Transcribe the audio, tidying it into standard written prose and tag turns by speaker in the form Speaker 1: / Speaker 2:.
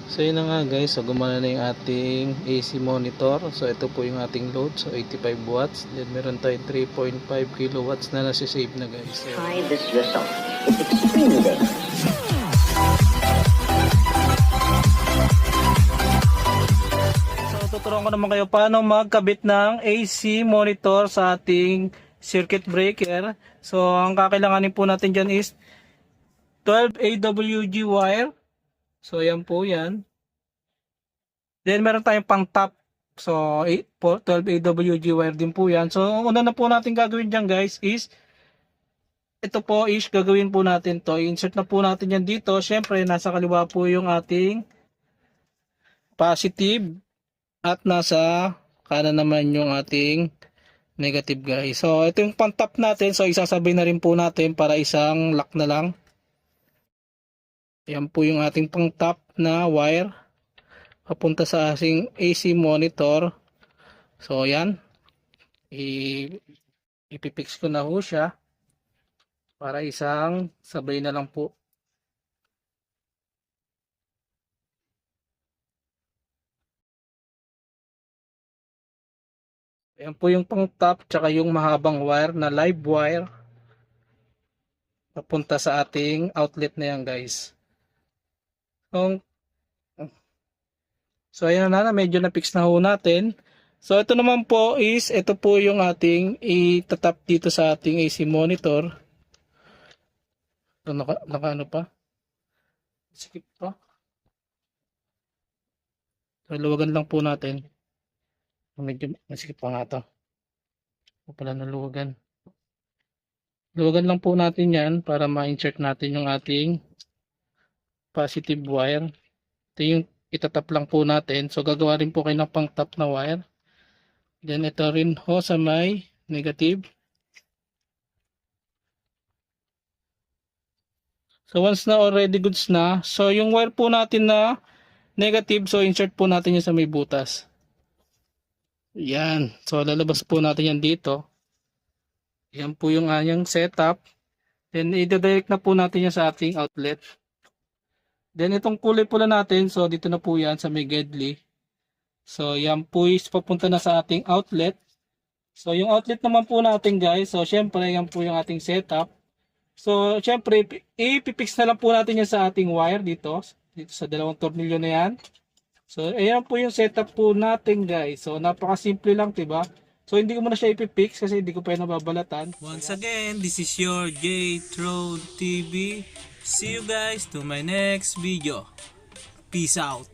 Speaker 1: So yun na nga guys, so gumana na yung ating AC monitor. So ito po yung ating load, so 85 watts. Then meron tayong 3.5 kilowatts na nasisave na guys. So,
Speaker 2: try this yourself. It's extremely dangerous.
Speaker 1: so tuturuan ko naman kayo paano magkabit ng AC monitor sa ating circuit breaker. So ang kakailanganin po natin dyan is 12 AWG wire. So yan po yan. Then meron tayong pang top. So 12 AWG wire din po yan. So una na po natin gagawin dyan guys is ito po is gagawin po natin to. Insert na po natin yan dito. Syempre nasa kaliwa po yung ating positive at nasa kanan naman yung ating negative guys. So ito yung pang top natin. So isasabay na rin po natin para isang lock na lang. Yan po yung ating pang top na wire papunta sa ating AC monitor. So yan, ipipix ko na ho siya para isang sabay na lang po. Yan po yung pang top tsaka yung mahabang wire na live wire papunta sa ating outlet na yan guys. So ayan na, medyo na-fix na ho natin. So ito naman po is, ito po yung ating itatap dito sa ating AC monitor. So naka ano pa? Sikip pa. So luwagan lang po natin. Medyo masikip pa nga ito. O pala naluwagan. Luwagan lang po natin yan para ma-insert natin yung ating positive wire. Ito yung itatap lang po natin. So gagawa rin po kayo ng pang top na wire. Then ito rin ho sa may negative. So once na already goods na. So yung wire po natin na negative. So insert po natin yan sa may butas. Yan. So lalabas po natin yan dito. Yan po yung anyang setup. Then i-direct na po natin yan sa ating outlet. Then itong kulay pula natin, so dito na po yan sa may Gedli. So yan po is papunta na sa ating outlet. So yung outlet naman po natin guys, so syempre yan po yung ating setup. So syempre ipipix na lang po natin yan sa ating wire dito sa dalawang tornilyo na yan. So ayan po yung setup po natin guys. So napakasimple lang, diba? So hindi ko muna siya ipipix kasi hindi ko pa yan nababalatan. Once again, this is your J-Trode TV. See you guys to my next video. Peace out.